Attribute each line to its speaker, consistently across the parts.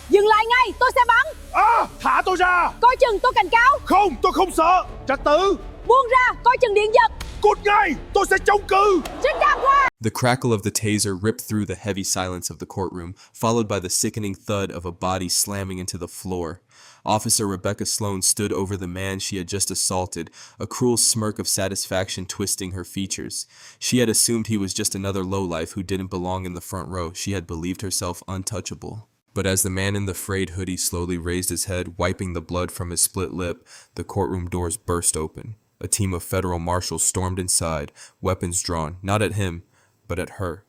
Speaker 1: Dừng lại ngay, tôi sẽ bắn.
Speaker 2: Thả tôi ra.
Speaker 1: Coi chừng, tôi cảnh cáo.
Speaker 2: Không, tôi không sợ. Trật tự.
Speaker 1: Buông ra, coi chừng điện giật.
Speaker 2: Cút ngay, tôi sẽ chống cự.
Speaker 1: Tránh đàng hoàng.
Speaker 3: The crackle of the taser ripped through the heavy silence of the courtroom, followed by the sickening thud of a body slamming into the floor. Officer Rebecca Sloan stood over the man she had just assaulted, a cruel smirk of satisfaction twisting her features. She had assumed he was just another lowlife who didn't belong in the front row. She had believed herself untouchable. But as the man in the frayed hoodie slowly raised his head, wiping the blood from his split lip, the courtroom doors burst open. A team of federal marshals stormed inside, weapons drawn, not at him, but at her.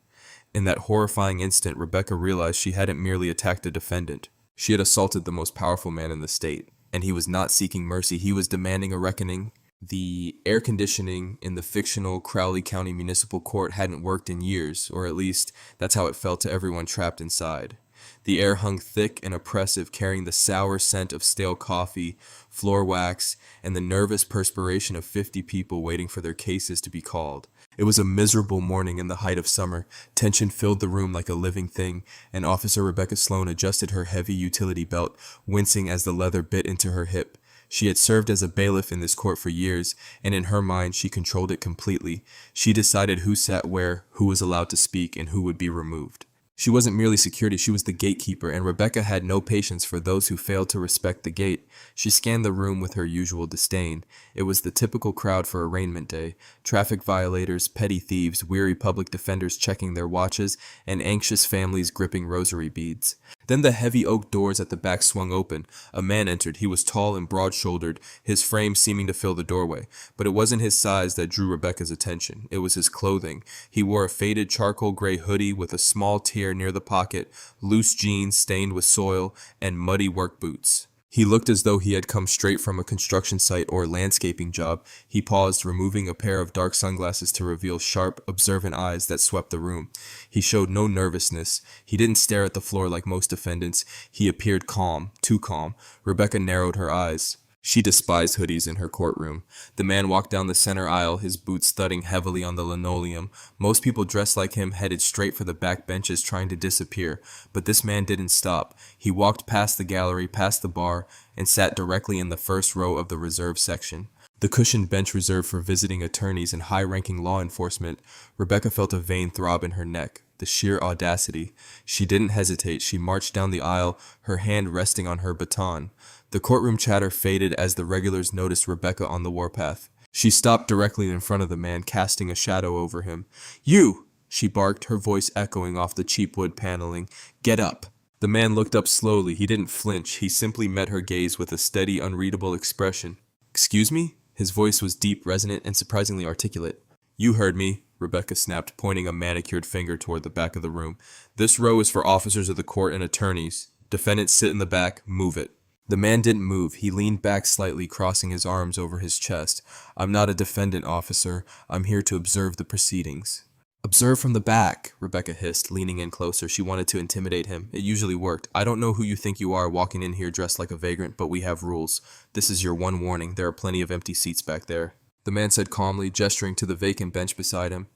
Speaker 3: In that horrifying instant, Rebecca realized she hadn't merely attacked a defendant. She had assaulted the most powerful man in the state, and he was not seeking mercy, he was demanding a reckoning. The air conditioning in the fictional Crowley County Municipal Court hadn't worked in years, or at least that's how it felt to everyone trapped inside. The air hung thick and oppressive, carrying the sour scent of stale coffee, floor wax, and the nervous perspiration of 50 people waiting for their cases to be called. It was a miserable morning in the height of summer. Tension filled the room like a living thing, and Officer Rebecca Sloan adjusted her heavy utility belt, wincing as the leather bit into her hip. She had served as a bailiff in this court for years, and in her mind she controlled it completely. She decided who sat where, who was allowed to speak, and who would be removed. She wasn't merely security, she was the gatekeeper, and Rebecca had no patience for those who failed to respect the gate. She scanned the room with her usual disdain. It was the typical crowd for arraignment day. Traffic violators, petty thieves, weary public defenders checking their watches, and anxious families gripping rosary beads. Then the heavy oak doors at the back swung open. A man entered. He was tall and broad-shouldered, his frame seeming to fill the doorway. But it wasn't his size that drew Rebecca's attention. It was his clothing. He wore a faded charcoal gray hoodie with a small tear near the pocket, loose jeans stained with soil, and muddy work boots. He looked as though he had come straight from a construction site or landscaping job. He paused, removing a pair of dark sunglasses to reveal sharp, observant eyes that swept the room. He showed no nervousness. He didn't stare at the floor like most defendants. He appeared calm, too calm. Rebecca narrowed her eyes. She despised hoodies in her courtroom. The man walked down the center aisle, his boots thudding heavily on the linoleum. Most people dressed like him headed straight for the back benches trying to disappear, but this man didn't stop. He walked past the gallery, past the bar, and sat directly in the first row of the reserve section. The cushioned bench reserved for visiting attorneys and high-ranking law enforcement. Rebecca felt a vein throb in her neck. The sheer audacity. She didn't hesitate. She marched down the aisle, her hand resting on her baton. The courtroom chatter faded as the regulars noticed Rebecca on the warpath. She stopped directly in front of the man, casting a shadow over him. "You!" she barked, her voice echoing off the cheap wood paneling. "Get up!" The man looked up slowly. He didn't flinch. He simply met her gaze with a steady, unreadable expression. "Excuse me?" His voice was deep, resonant, and surprisingly articulate. "You heard me," Rebecca snapped, pointing a manicured finger toward the back of the room. "This row is for officers of the court and attorneys. Defendants sit in the back. Move it." The man didn't move. He leaned back slightly, crossing his arms over his chest. "I'm not a defendant, officer. I'm here to observe the proceedings." "Observe from the back," Rebecca hissed, leaning in closer. She wanted to intimidate him. It usually worked. "I don't know who you think you are walking in here dressed like a vagrant, but we have rules. This is your one warning. There are plenty of empty seats back there." The man said calmly, gesturing to the vacant bench beside him.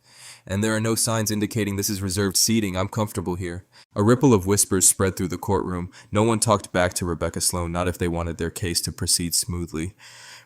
Speaker 3: "And there are no signs indicating this is reserved seating. I'm comfortable here." A ripple of whispers spread through the courtroom. No one talked back to Rebecca Sloan, not if they wanted their case to proceed smoothly.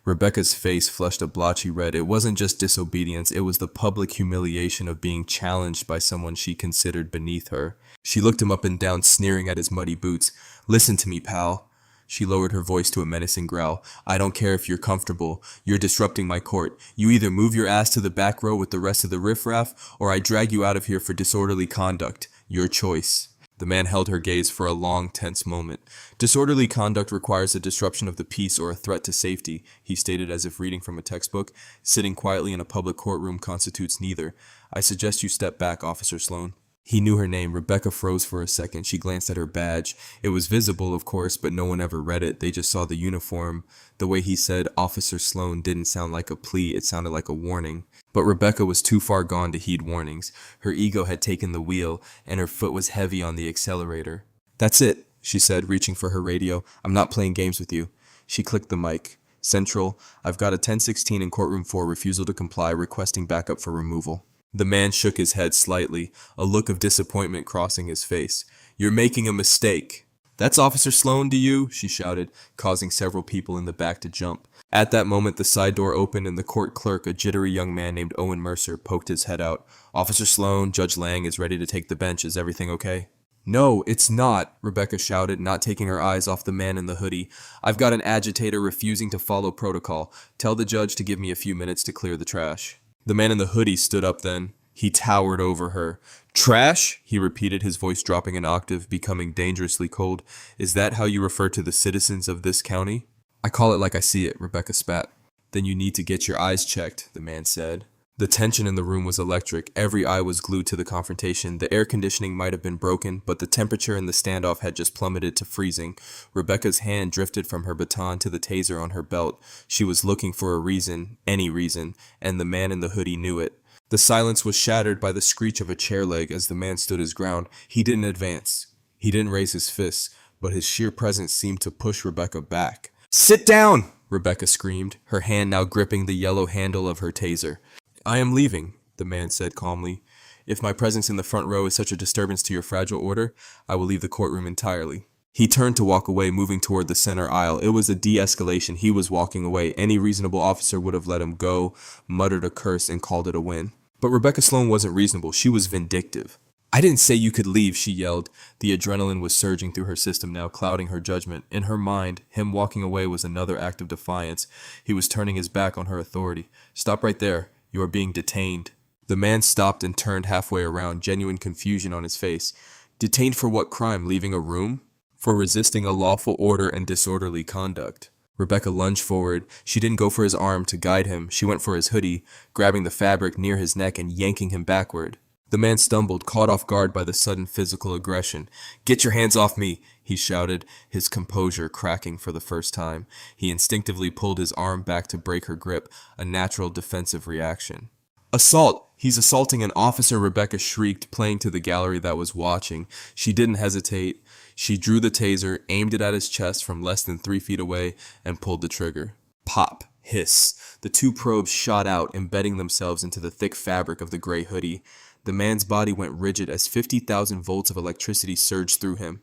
Speaker 3: Rebecca's face flushed a blotchy red. It wasn't just disobedience, it was the public humiliation of being challenged by someone she considered beneath her. She looked him up and down, sneering at his muddy boots. "Listen to me, pal." She lowered her voice to a menacing growl. "I don't care if you're comfortable. You're disrupting my court. You either move your ass to the back row with the rest of the riffraff, or I drag you out of here for disorderly conduct. Your choice." The man held her gaze for a long, tense moment. "Disorderly conduct requires a disruption of the peace or a threat to safety," he stated as if reading from a textbook. "Sitting quietly in a public courtroom constitutes neither. I suggest you step back, Officer Sloan." He knew her name. Rebecca froze for a second. She glanced at her badge. It was visible, of course, but no one ever read it. They just saw the uniform. The way he said Officer Sloan didn't sound like a plea. It sounded like a warning. But Rebecca was too far gone to heed warnings. Her ego had taken the wheel, and her foot was heavy on the accelerator. "That's it," she said, reaching for her radio. "I'm not playing games with you." She clicked the mic. "Central, I've got a 1016 in courtroom 4, refusal to comply, requesting backup for removal." The man shook his head slightly, a look of disappointment crossing his face. "You're making a mistake." "That's Officer Sloan to you," she shouted, causing several people in the back to jump. At that moment, the side door opened and the court clerk, a jittery young man named Owen Mercer, poked his head out. "Officer Sloan, Judge Lang is ready to take the bench. Is everything okay?" "No, it's not," Rebecca shouted, not taking her eyes off the man in the hoodie. "I've got an agitator refusing to follow protocol. Tell the judge to give me a few minutes to clear the trash." The man in the hoodie stood up then. He towered over her. "Trash?" he repeated, his voice dropping an octave, becoming dangerously cold. "Is that how you refer to the citizens of this county?" "I call it like I see it," Rebecca spat. "Then you need to get your eyes checked," the man said. The tension in the room was electric. Every eye was glued to the confrontation. The air conditioning might have been broken, but the temperature in the standoff had just plummeted to freezing. Rebecca's hand drifted from her baton to the taser on her belt. She was looking for a reason, any reason, and the man in the hoodie knew it. The silence was shattered by the screech of a chair leg as the man stood his ground. He didn't advance. He didn't raise his fists, but his sheer presence seemed to push Rebecca back. "Sit down!" Rebecca screamed, her hand now gripping the yellow handle of her taser. "I am leaving," the man said calmly. "If my presence in the front row is such a disturbance to your fragile order, I will leave the courtroom entirely." He turned to walk away, moving toward the center aisle. It was a de-escalation. He was walking away. Any reasonable officer would have let him go, muttered a curse, and called it a win. But Rebecca Sloan wasn't reasonable. She was vindictive. "I didn't say you could leave," she yelled. The adrenaline was surging through her system now, clouding her judgment. In her mind, him walking away was another act of defiance. He was turning his back on her authority. "Stop right there. You are being detained." The man stopped and turned halfway around, genuine confusion on his face. Detained for what crime? Leaving a room? For resisting a lawful order and disorderly conduct. Rebecca lunged forward. She didn't go for his arm to guide him. She went for his hoodie, grabbing the fabric near his neck and yanking him backward. The man stumbled, caught off guard by the sudden physical aggression. "Get your hands off me," he shouted, his composure cracking for the first time. He instinctively pulled his arm back to break her grip, a natural defensive reaction. "Assault! He's assaulting an officer!" Rebecca shrieked, playing to the gallery that was watching. She didn't hesitate. She drew the taser, aimed it at his chest from less than 3 feet away, and pulled the trigger. Pop! Hiss! The two probes shot out, embedding themselves into the thick fabric of the gray hoodie. The man's body went rigid as 50,000 volts of electricity surged through him.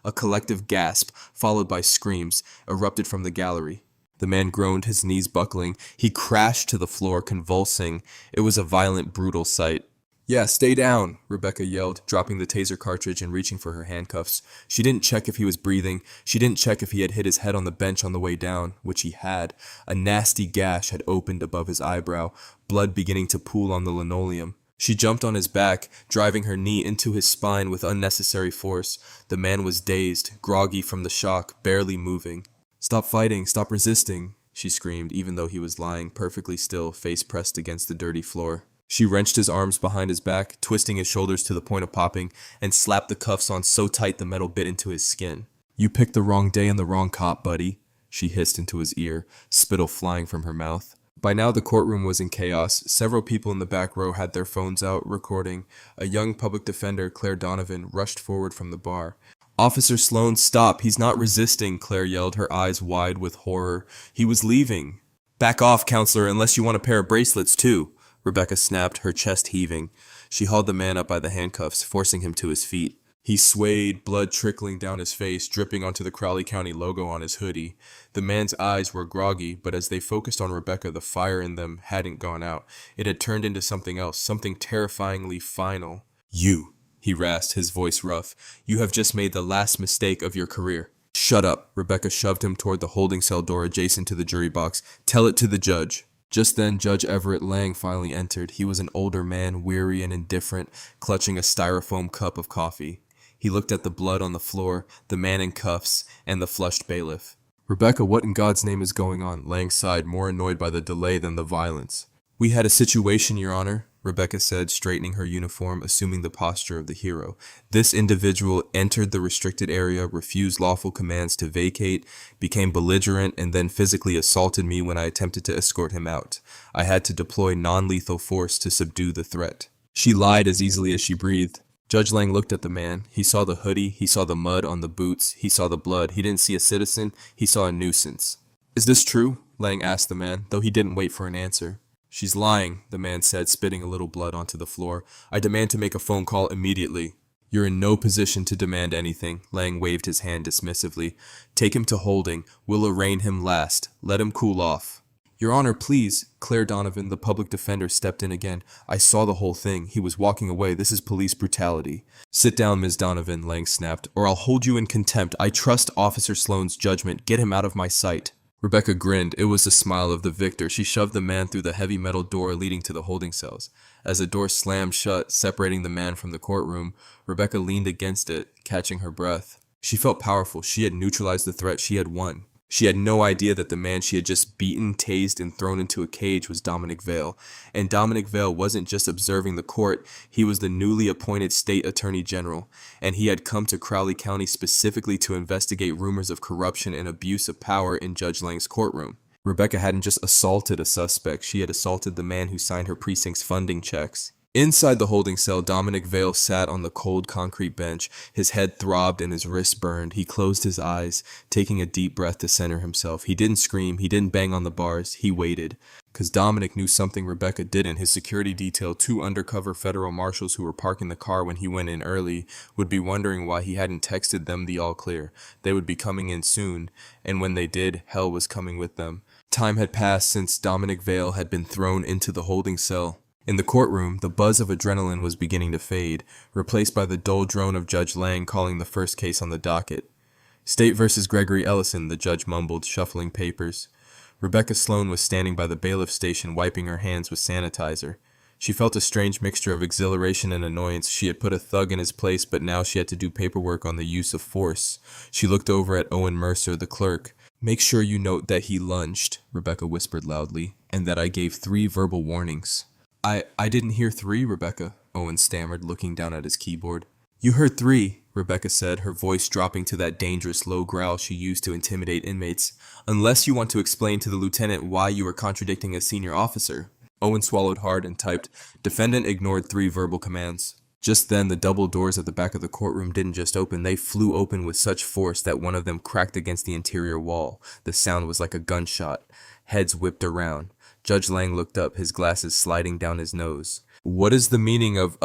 Speaker 3: A collective gasp, followed by screams, erupted from the gallery. The man groaned, his knees buckling. He crashed to the floor, convulsing. It was a violent, brutal sight. "Yeah, stay down," Rebecca yelled, dropping the taser cartridge and reaching for her handcuffs. She didn't check if he was breathing. She didn't check if he had hit his head on the bench on the way down, which he had. A nasty gash had opened above his eyebrow, blood beginning to pool on the linoleum. She jumped on his back, driving her knee into his spine with unnecessary force. The man was dazed, groggy from the shock, barely moving. "Stop fighting, stop resisting," she screamed, even though he was lying perfectly still, face pressed against the dirty floor. She wrenched his arms behind his back, twisting his shoulders to the point of popping, and slapped the cuffs on so tight the metal bit into his skin. "You picked the wrong day and the wrong cop, buddy," she hissed into his ear, spittle flying from her mouth. By now the courtroom was in chaos. Several people in the back row had their phones out, recording. A young public defender, Claire Donovan, rushed forward from the bar. "Officer Sloan, stop! He's not resisting," Claire yelled, her eyes wide with horror. "He was leaving." "Back off, counselor, unless you want a pair of bracelets, too," Rebecca snapped, her chest heaving. She hauled the man up by the handcuffs, forcing him to his feet. He swayed, blood trickling down his face, dripping onto the Crowley County logo on his hoodie. The man's eyes were groggy, but as they focused on Rebecca, the fire in them hadn't gone out. It had turned into something else, something terrifyingly final. "You," he rasped, his voice rough. "You have just made the last mistake of your career." "Shut up." Rebecca shoved him toward the holding cell door adjacent to the jury box. "Tell it to the judge." Just then, Judge Everett Lang finally entered. He was an older man, weary and indifferent, clutching a styrofoam cup of coffee. He looked at the blood on the floor, the man in cuffs, and the flushed bailiff. "Rebecca, what in God's name is going on?" Lang sighed, more annoyed by the delay than the violence. "We had a situation, Your Honor," Rebecca said, straightening her uniform, assuming the posture of the hero. "This individual entered the restricted area, refused lawful commands to vacate, became belligerent, and then physically assaulted me when I attempted to escort him out. I had to deploy non-lethal force to subdue the threat." She lied as easily as she breathed. Judge Lang looked at the man. He saw the hoodie, he saw the mud on the boots, he saw the blood. He didn't see a citizen, he saw a nuisance. "Is this true?" Lang asked the man, though he didn't wait for an answer. "She's lying," the man said, spitting a little blood onto the floor. "I demand to make a phone call immediately." You're in no position to demand anything. Lang waved his hand dismissively. Take him to holding. We'll arraign him last. Let him cool off. Your Honor, please. Claire Donovan, the public defender, stepped in again. I saw the whole thing. He was walking away. This is police brutality. Sit down, Ms. Donovan, Lang snapped, or I'll hold you in contempt. I trust Officer Sloane's judgment. Get him out of my sight. Rebecca grinned. It was the smile of the victor. She shoved the man through the heavy metal door leading to the holding cells. As the door slammed shut, separating the man from the courtroom, Rebecca leaned against it, catching her breath. She felt powerful. She had neutralized the threat. She had won. She had no idea that the man she had just beaten, tased, and thrown into a cage was Dominic Vale. And Dominic Vale wasn't just observing the court, he was the newly appointed state attorney general. And he had come to Crowley County specifically to investigate rumors of corruption and abuse of power in Judge Lang's courtroom. Rebecca hadn't just assaulted a suspect, she had assaulted the man who signed her precinct's funding checks. Inside the holding cell, Dominic Vale sat on the cold concrete bench. His head throbbed and his wrists burned. He closed his eyes, taking a deep breath to center himself. He didn't scream. He didn't bang on the bars. He waited. Because Dominic knew something Rebecca didn't. His security detail, 2 undercover federal marshals who were parking the car when he went in early, would be wondering why he hadn't texted them the all clear. They would be coming in soon, and when they did, hell was coming with them. Time had passed since Dominic Vale had been thrown into the holding cell. In the courtroom, the buzz of adrenaline was beginning to fade, replaced by the dull drone of Judge Lang calling the first case on the docket. State versus Gregory Ellison, the judge mumbled, shuffling papers. Rebecca Sloane was standing by the bailiff station, wiping her hands with sanitizer. She felt a strange mixture of exhilaration and annoyance. She had put a thug in his place, but now she had to do paperwork on the use of force. She looked over at Owen Mercer, the clerk. Make sure you note that he lunged, Rebecca whispered loudly, and that I gave 3 verbal warnings. I didn't hear 3, Rebecca, Owen stammered, looking down at his keyboard. You heard 3, Rebecca said, her voice dropping to that dangerous low growl she used to intimidate inmates. Unless you want to explain to the lieutenant why you were contradicting a senior officer. Owen swallowed hard and typed, Defendant ignored 3 verbal commands. Just then, the double doors at the back of the courtroom didn't just open, they flew open with such force that one of them cracked against the interior wall. The sound was like a gunshot. Heads whipped around. Judge Lang looked up, his glasses sliding down his nose. What is the meaning of,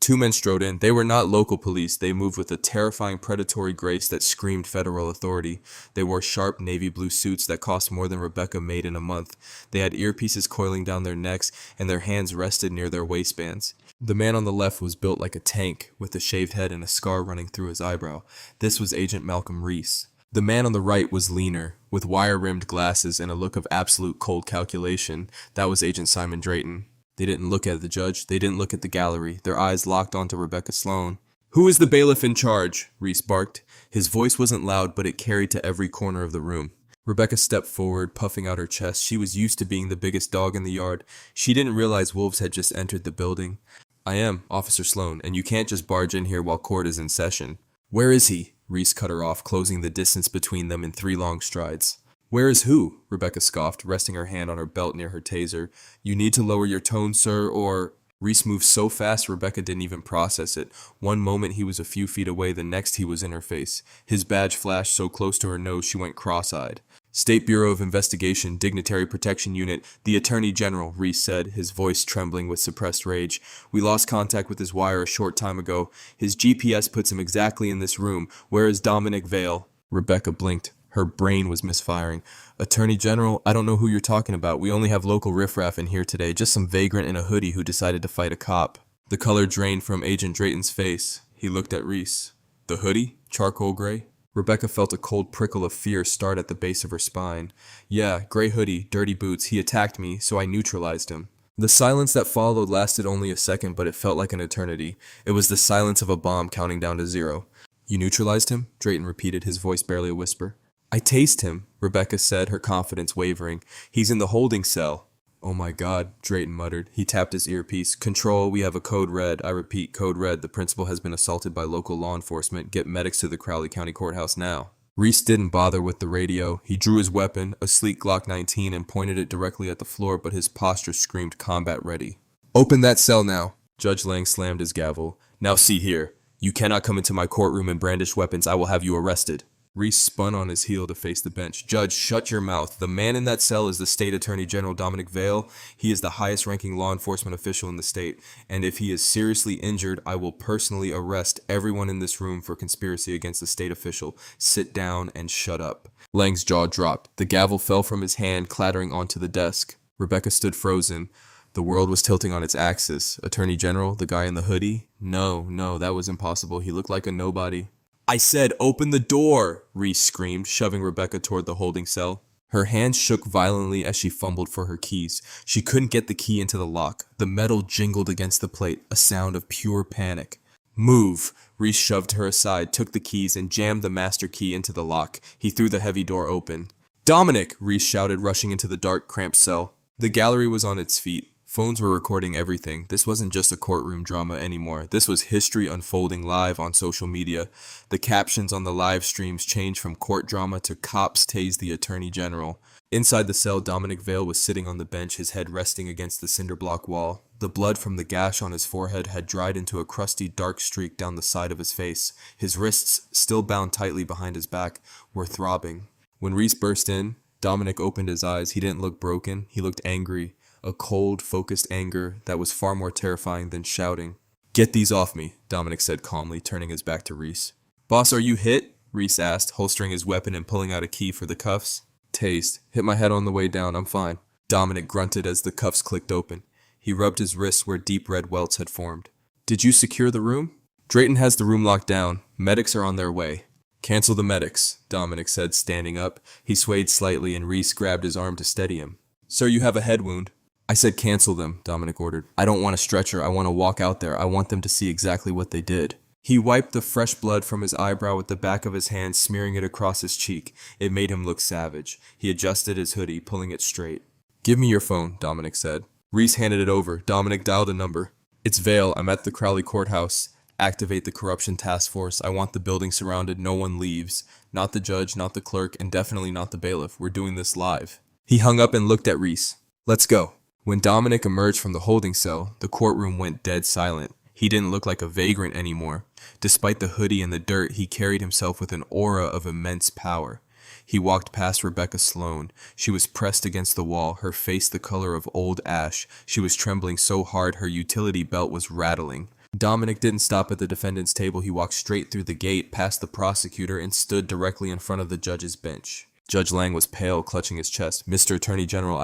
Speaker 3: 2 men strode in. They were not local police. They moved with a terrifying predatory grace that screamed federal authority. They wore sharp navy blue suits that cost more than Rebecca made in a month. They had earpieces coiling down their necks, and their hands rested near their waistbands. The man on the left was built like a tank, with a shaved head and a scar running through his eyebrow. This was Agent Malcolm Reese. The man on the right was leaner, with wire-rimmed glasses and a look of absolute cold calculation. That was Agent Simon Drayton. They didn't look at the judge. They didn't look at the gallery. Their eyes locked onto Rebecca Sloane. Who is the bailiff in charge? Reese barked. His voice wasn't loud, but it carried to every corner of the room. Rebecca stepped forward, puffing out her chest. She was used to being the biggest dog in the yard. She didn't realize wolves had just entered the building. I am, Officer Sloane, and you can't just barge in here while court is in session. Where is he? Reese cut her off, closing the distance between them in 3 long strides. Where is who? Rebecca scoffed, resting her hand on her belt near her taser. You need to lower your tone, sir, or... Reese moved so fast Rebecca didn't even process it. One moment he was a few feet away, the next he was in her face. His badge flashed so close to her nose she went cross-eyed. State Bureau of Investigation, Dignitary Protection Unit, the Attorney General, Reese said, his voice trembling with suppressed rage. We lost contact with his wire a short time ago. His GPS puts him exactly in this room. Where is Dominic Vale? Rebecca blinked. Her brain was misfiring. Attorney General, I don't know who you're talking about. We only have local riffraff in here today, just some vagrant in a hoodie who decided to fight a cop. The color drained from Agent Drayton's face. He looked at Reese. The hoodie? Charcoal gray? Rebecca felt a cold prickle of fear start at the base of her spine. Yeah, gray hoodie, dirty boots. He attacked me, so I neutralized him. The silence that followed lasted only a second, but it felt like an eternity. It was the silence of a bomb counting down to 0. You neutralized him? Drayton repeated, his voice barely a whisper. I tased him, Rebecca said, her confidence wavering. He's in the holding cell. Oh my God, Drayton muttered. He tapped his earpiece. Control, we have a code red. I repeat, code red. The principal has been assaulted by local law enforcement. Get medics to the Crowley County Courthouse now. Reese didn't bother with the radio. He drew his weapon, a sleek Glock 19, and pointed it directly at the floor, but his posture screamed combat ready. Open that cell now. Judge Lang slammed his gavel. Now see here. You cannot come into my courtroom and brandish weapons. I will have you arrested. Reese spun on his heel to face the bench. Judge, shut your mouth. The man in that cell is the State Attorney General Dominic Vale. He is the highest ranking law enforcement official in the state. And if he is seriously injured, I will personally arrest everyone in this room for conspiracy against the state official. Sit down and shut up. Lang's jaw dropped. The gavel fell from his hand, clattering onto the desk. Rebecca stood frozen. The world was tilting on its axis. Attorney General, the guy in the hoodie? No, that was impossible. He looked like a nobody. I said, open the door, Reese screamed, shoving Rebecca toward the holding cell. Her hands shook violently as she fumbled for her keys. She couldn't get the key into the lock. The metal jingled against the plate, a sound of pure panic. Move! Reese shoved her aside, took the keys, and jammed the master key into the lock. He threw the heavy door open. Dominic! Reese shouted, rushing into the dark, cramped cell. The gallery was on its feet. Phones were recording everything. This wasn't just a courtroom drama anymore. This was history unfolding live on social media. The captions on the live streams changed from court drama to cops tase the attorney general. Inside the cell, Dominic Vale was sitting on the bench, his head resting against the cinder block wall. The blood from the gash on his forehead had dried into a crusty, dark streak down the side of his face. His wrists, still bound tightly behind his back, were throbbing. When Reese burst in, Dominic opened his eyes. He didn't look broken. He looked angry. A cold, focused anger that was far more terrifying than shouting. Get these off me, Dominic said calmly, turning his back to Reese. Boss, are you hit? Reese asked, holstering his weapon and pulling out a key for the cuffs. Tased. Hit my head on the way down, I'm fine. Dominic grunted as the cuffs clicked open. He rubbed his wrists where deep red welts had formed. Did you secure the room? Drayton has the room locked down. Medics are on their way. Cancel the medics, Dominic said, standing up. He swayed slightly and Reese grabbed his arm to steady him. Sir, you have a head wound. I said cancel them, Dominic ordered. I don't want a stretcher. I want to walk out there. I want them to see exactly what they did. He wiped the fresh blood from his eyebrow with the back of his hand, smearing it across his cheek. It made him look savage. He adjusted his hoodie, pulling it straight. Give me your phone, Dominic said. Reese handed it over. Dominic dialed a number. It's Vale. I'm at the Crowley Courthouse. Activate the corruption task force. I want the building surrounded. No one leaves. Not the judge, not the clerk, and definitely not the bailiff. We're doing this live. He hung up and looked at Reese. Let's go. When Dominic emerged from the holding cell, the courtroom went dead silent. He didn't look like a vagrant anymore. Despite the hoodie and the dirt, he carried himself with an aura of immense power. He walked past Rebecca Sloan. She was pressed against the wall, her face the color of old ash. She was trembling so hard her utility belt was rattling. Dominic didn't stop at the defendant's table. He walked straight through the gate, past the prosecutor, and stood directly in front of the judge's bench. Judge Lang was pale, clutching his chest. Mr. Attorney General,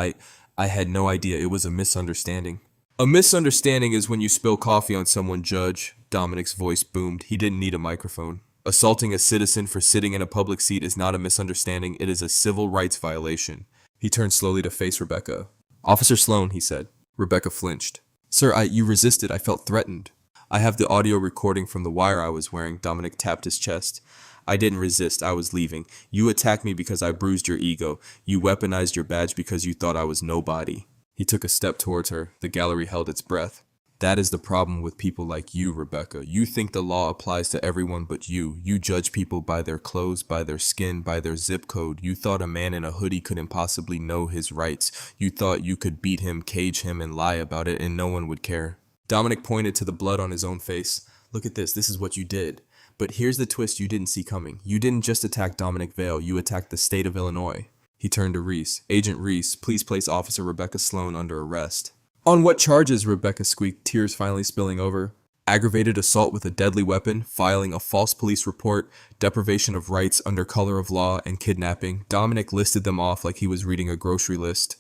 Speaker 3: I had no idea. It was a misunderstanding. A misunderstanding is when you spill coffee on someone, Judge. Dominic's voice boomed. He didn't need a microphone. Assaulting a citizen for sitting in a public seat is not a misunderstanding. It is a civil rights violation. He turned slowly to face Rebecca. Officer Sloan, he said. Rebecca flinched. Sir, you resisted. I felt threatened. I have the audio recording from the wire I was wearing. Dominic tapped his chest. I didn't resist. I was leaving. You attacked me because I bruised your ego. You weaponized your badge because you thought I was nobody. He took a step towards her. The gallery held its breath. That is the problem with people like you, Rebecca. You think the law applies to everyone but you. You judge people by their clothes, by their skin, by their zip code. You thought a man in a hoodie couldn't possibly know his rights. You thought you could beat him, cage him, and lie about it, and no one would care. Dominic pointed to the blood on his own face. Look at this. This is what you did. But here's the twist you didn't see coming. You didn't just attack Dominic Vale, you attacked the state of Illinois. He turned to Reese. Agent Reese, please place Officer Rebecca Sloan under arrest. On what charges? Rebecca squeaked, tears finally spilling over. Aggravated assault with a deadly weapon, filing a false police report, deprivation of rights under color of law, and kidnapping. Dominic listed them off like he was reading a grocery list.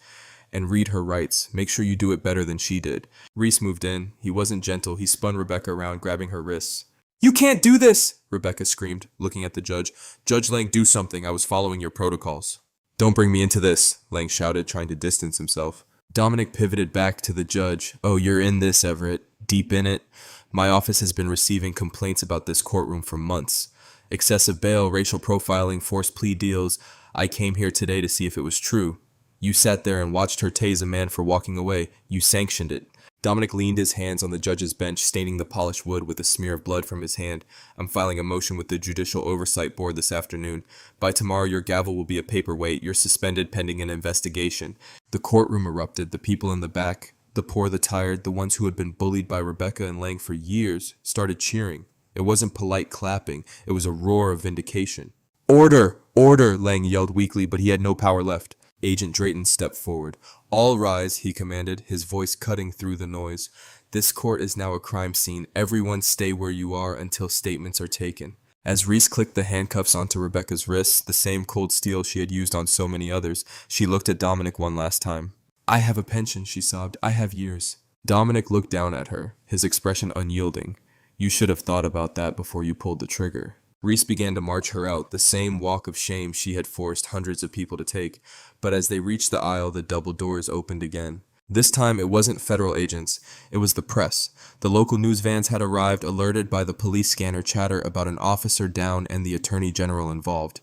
Speaker 3: And read her rights. Make sure you do it better than she did. Reese moved in. He wasn't gentle. He spun Rebecca around, grabbing her wrists. You can't do this, Rebecca screamed, looking at the judge. Judge Lang, do something. I was following your protocols. Don't bring me into this, Lang shouted, trying to distance himself. Dominic pivoted back to the judge. Oh, you're in this, Everett. Deep in it. My office has been receiving complaints about this courtroom for months. Excessive bail, racial profiling, forced plea deals. I came here today to see if it was true. You sat there and watched her tase a man for walking away. You sanctioned it. Dominic leaned his hands on the judge's bench, staining the polished wood with a smear of blood from his hand. I'm filing a motion with the Judicial Oversight Board this afternoon. By tomorrow, your gavel will be a paperweight. You're suspended pending an investigation. The courtroom erupted. The people in the back, the poor, the tired, the ones who had been bullied by Rebecca and Lang for years, started cheering. It wasn't polite clapping. It was a roar of vindication. Order! Order! Lang yelled weakly, but he had no power left. Agent Drayton stepped forward. All rise, he commanded, his voice cutting through the noise. This court is now a crime scene. Everyone stay where you are until statements are taken. As Reese clicked the handcuffs onto Rebecca's wrists, the same cold steel she had used on so many others, she looked at Dominic one last time. I have a pension, she sobbed. I have years. Dominic looked down at her, his expression unyielding. You should have thought about that before you pulled the trigger. Reese began to march her out, the same walk of shame she had forced hundreds of people to take, but as they reached the aisle, the double doors opened again. This time, it wasn't federal agents, it was the press. The local news vans had arrived, alerted by the police scanner chatter about an officer down and the attorney general involved.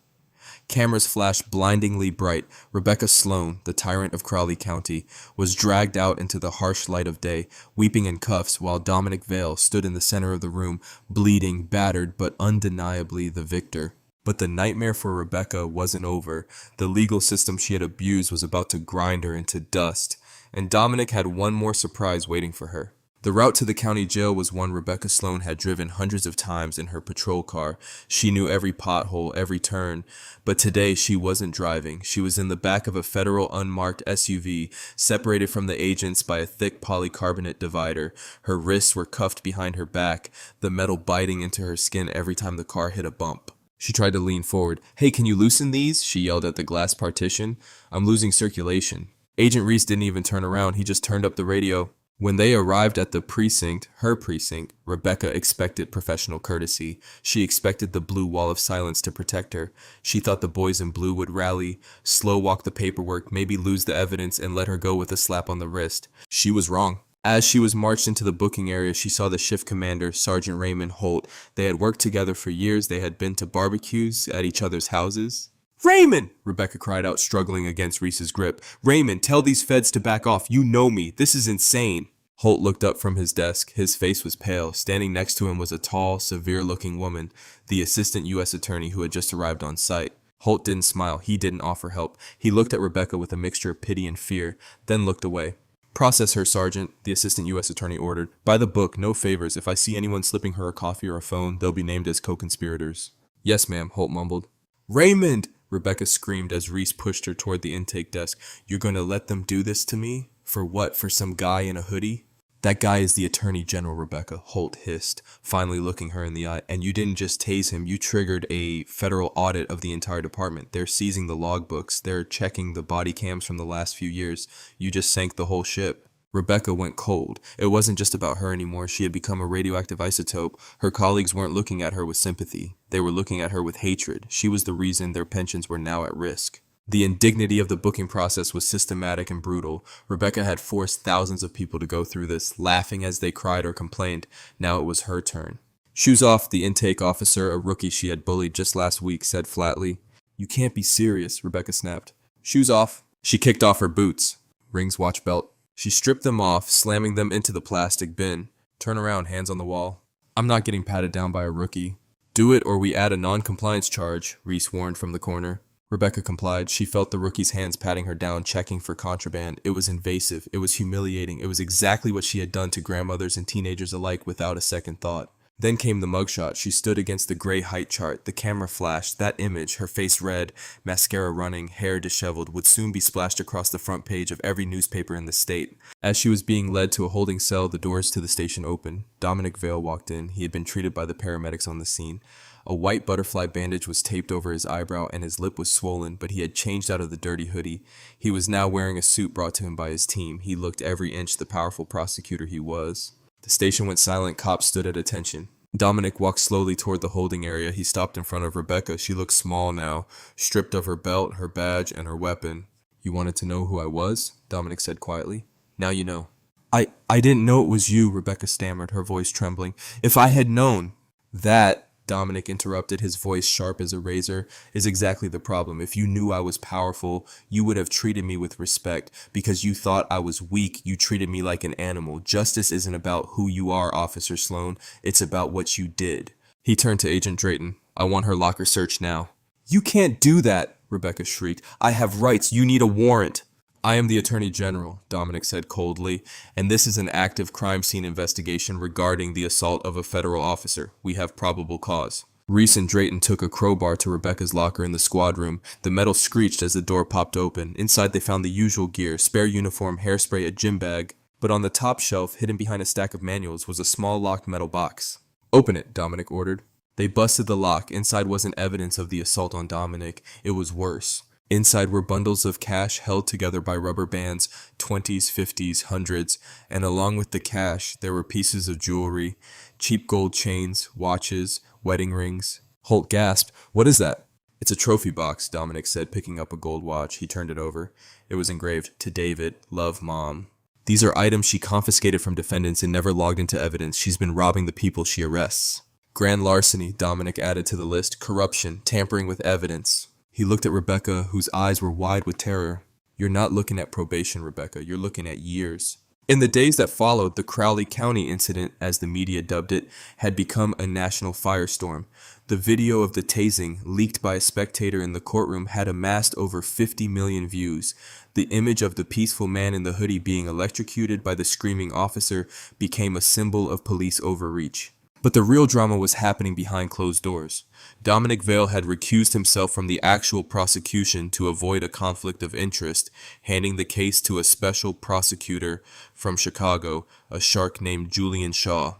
Speaker 3: Cameras flashed blindingly bright. Rebecca Sloan, the tyrant of Crowley County, was dragged out into the harsh light of day, weeping in cuffs, while Dominic Vale stood in the center of the room, bleeding, battered, but undeniably the victor. But the nightmare for Rebecca wasn't over. The legal system she had abused was about to grind her into dust, and Dominic had one more surprise waiting for her. The route to the county jail was one Rebecca Sloan had driven hundreds of times in her patrol car. She knew every pothole, every turn, but today she wasn't driving. She was in the back of a federal unmarked SUV, separated from the agents by a thick polycarbonate divider. Her wrists were cuffed behind her back, the metal biting into her skin every time the car hit a bump. She tried to lean forward. Hey, can you loosen these? She yelled at the glass partition. I'm losing circulation. Agent Reese didn't even turn around. He just turned up the radio. When they arrived at the precinct, her precinct, Rebecca expected professional courtesy. She expected the blue wall of silence to protect her. She thought the boys in blue would rally, slow walk the paperwork, maybe lose the evidence, and let her go with a slap on the wrist. She was wrong. As she was marched into the booking area, she saw the shift commander, Sergeant Raymond Holt. They had worked together for years. They had been to barbecues at each other's houses. Raymond! Rebecca cried out, struggling against Reese's grip. Raymond, tell these feds to back off. You know me. This is insane. Holt looked up from his desk. His face was pale. Standing next to him was a tall, severe-looking woman, the assistant U.S. attorney who had just arrived on site. Holt didn't smile. He didn't offer help. He looked at Rebecca with a mixture of pity and fear, then looked away. Process her, Sergeant, the assistant U.S. attorney ordered. By the book, no favors. If I see anyone slipping her a coffee or a phone, they'll be named as co-conspirators. Yes, ma'am, Holt mumbled. Raymond! Rebecca screamed as Reese pushed her toward the intake desk. You're going to let them do this to me? For what? For some guy in a hoodie? That guy is the Attorney General, Rebecca, Holt hissed, finally looking her in the eye. And you didn't just tase him, you triggered a federal audit of the entire department. They're seizing the logbooks. They're checking the body cams from the last few years. You just sank the whole ship. Rebecca went cold. It wasn't just about her anymore. She had become a radioactive isotope. Her colleagues weren't looking at her with sympathy. They were looking at her with hatred. She was the reason their pensions were now at risk. The indignity of the booking process was systematic and brutal. Rebecca had forced thousands of people to go through this, laughing as they cried or complained. Now it was her turn. Shoes off, the intake officer, a rookie she had bullied just last week, said flatly. You can't be serious, Rebecca snapped. Shoes off. She kicked off her boots. Rings, watch, belt. She stripped them off, slamming them into the plastic bin. Turn around, hands on the wall. I'm not getting patted down by a rookie. Do it or we add a non-compliance charge, Reese warned from the corner. Rebecca complied. She felt the rookie's hands patting her down, checking for contraband. It was invasive. It was humiliating. It was exactly what she had done to grandmothers and teenagers alike without a second thought. Then came the mugshot. She stood against the gray height chart. The camera flashed. That image, her face red, mascara running, hair disheveled, would soon be splashed across the front page of every newspaper in the state. As she was being led to a holding cell, the doors to the station opened. Dominic Vale walked in. He had been treated by the paramedics on the scene. A white butterfly bandage was taped over his eyebrow and his lip was swollen, but he had changed out of the dirty hoodie. He was now wearing a suit brought to him by his team. He looked every inch the powerful prosecutor he was. The station went silent. Cops stood at attention. Dominic walked slowly toward the holding area. He stopped in front of Rebecca. She looked small now, stripped of her belt, her badge, and her weapon. You wanted to know who I was? Dominic said quietly. Now you know. I didn't know it was you, Rebecca stammered, her voice trembling. If I had known. That, Dominic interrupted, his voice sharp as a razor, is exactly the problem. If you knew I was powerful, you would have treated me with respect. Because you thought I was weak, you treated me like an animal. Justice isn't about who you are, Officer Sloan. It's about what you did. He turned to Agent Drayton. I want her locker searched now. You can't do that, Rebecca shrieked. I have rights. You need a warrant. I am the Attorney General, Dominic said coldly, and this is an active crime scene investigation regarding the assault of a federal officer. We have probable cause. Reese and Drayton took a crowbar to Rebecca's locker in the squad room. The metal screeched as the door popped open. Inside they found the usual gear, spare uniform, hairspray, a gym bag. But on the top shelf, hidden behind a stack of manuals, was a small locked metal box. "Open it," Dominic ordered. They busted the lock. Inside wasn't evidence of the assault on Dominic. It was worse. Inside were bundles of cash held together by rubber bands, 20s, 50s, hundreds, and along with the cash, there were pieces of jewelry, cheap gold chains, watches, wedding rings. Holt gasped. "What is that?" "It's a trophy box," Dominic said, picking up a gold watch. He turned it over. It was engraved, "To David, love, Mom." "These are items she confiscated from defendants and never logged into evidence. She's been robbing the people she arrests." "Grand larceny," Dominic added to the list. "Corruption, tampering with evidence." He looked at Rebecca, whose eyes were wide with terror. "You're not looking at probation, Rebecca. You're looking at years." In the days that followed, the Crowley County incident, as the media dubbed it, had become a national firestorm. The video of the tasing, leaked by a spectator in the courtroom, had amassed over 50 million views. The image of the peaceful man in the hoodie being electrocuted by the screaming officer became a symbol of police overreach. But the real drama was happening behind closed doors. Dominic Vale had recused himself from the actual prosecution to avoid a conflict of interest, handing the case to a special prosecutor from Chicago, a shark named Julian Shaw.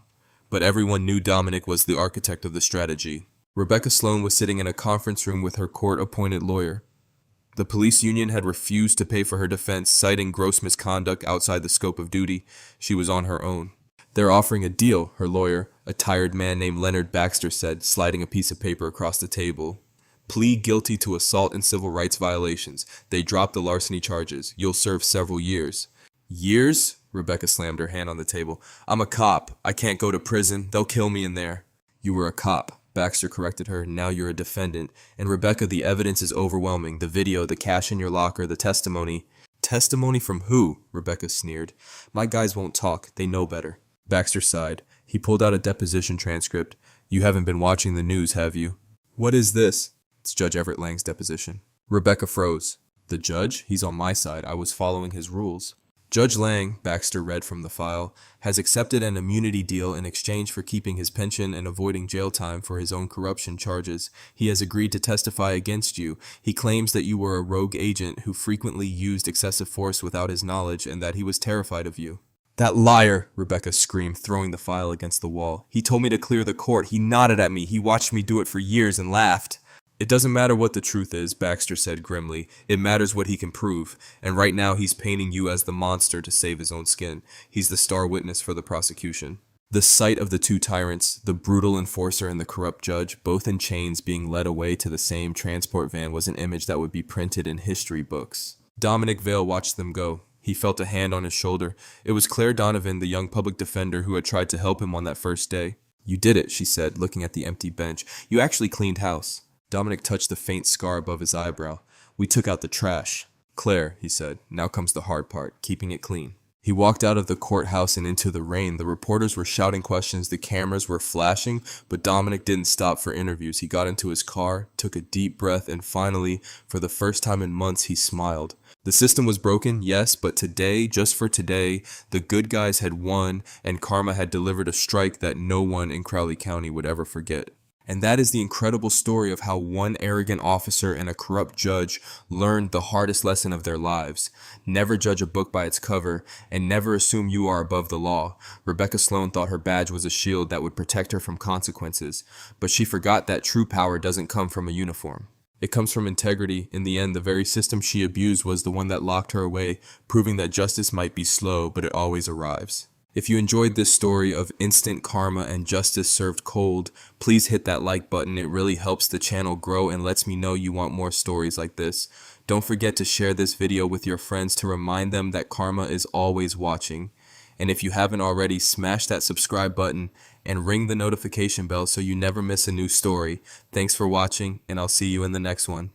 Speaker 3: But everyone knew Dominic was the architect of the strategy. Rebecca Sloan was sitting in a conference room with her court-appointed lawyer. The police union had refused to pay for her defense, citing gross misconduct outside the scope of duty. She was on her own. "They're offering a deal," her lawyer, a tired man named Leonard Baxter, said, sliding a piece of paper across the table. "Plead guilty to assault and civil rights violations. They dropped the larceny charges. You'll serve several years." "Years?" Rebecca slammed her hand on the table. "I'm a cop. I can't go to prison. They'll kill me in there." "You were a cop," Baxter corrected her. "Now you're a defendant. And Rebecca, the evidence is overwhelming. The video, the cash in your locker, the testimony." "Testimony from who?" Rebecca sneered. "My guys won't talk. They know better." Baxter sighed. He pulled out a deposition transcript. "You haven't been watching the news, have you?" "What is this?" "It's Judge Everett Lang's deposition." Rebecca froze. "The judge? He's on my side. I was following his rules." "Judge Lang," Baxter read from the file, "has accepted an immunity deal in exchange for keeping his pension and avoiding jail time for his own corruption charges. He has agreed to testify against you. He claims that you were a rogue agent who frequently used excessive force without his knowledge and that he was terrified of you." "That liar!" Rebecca screamed, throwing the file against the wall. "He told me to clear the court. He nodded at me. He watched me do it for years and laughed." "It doesn't matter what the truth is," Baxter said grimly. "It matters what he can prove. And right now he's painting you as the monster to save his own skin. He's the star witness for the prosecution." The sight of the two tyrants, the brutal enforcer and the corrupt judge, both in chains being led away to the same transport van, was an image that would be printed in history books. Dominic Vale watched them go. He felt a hand on his shoulder. It was Claire Donovan, the young public defender who had tried to help him on that first day. "You did it," she said, looking at the empty bench. "You actually cleaned house." Dominic touched the faint scar above his eyebrow. "We took out the trash." "Claire," he said, "now comes the hard part, keeping it clean." He walked out of the courthouse and into the rain. The reporters were shouting questions, the cameras were flashing, but Dominic didn't stop for interviews. He got into his car, took a deep breath, and finally, for the first time in months, he smiled. The system was broken, yes, but today, just for today, the good guys had won, and karma had delivered a strike that no one in Crowley County would ever forget. And that is the incredible story of how one arrogant officer and a corrupt judge learned the hardest lesson of their lives. Never judge a book by its cover, and never assume you are above the law. Rebecca Sloan thought her badge was a shield that would protect her from consequences, but she forgot that true power doesn't come from a uniform. It comes from integrity. In the end, the very system she abused was the one that locked her away, proving that justice might be slow, but it always arrives. If you enjoyed this story of instant karma and justice served cold, please hit that like button. It really helps the channel grow and lets me know you want more stories like this. Don't forget to share this video with your friends to remind them that karma is always watching. And if you haven't already, smash that subscribe button and ring the notification bell so you never miss a new story. Thanks for watching, and I'll see you in the next one.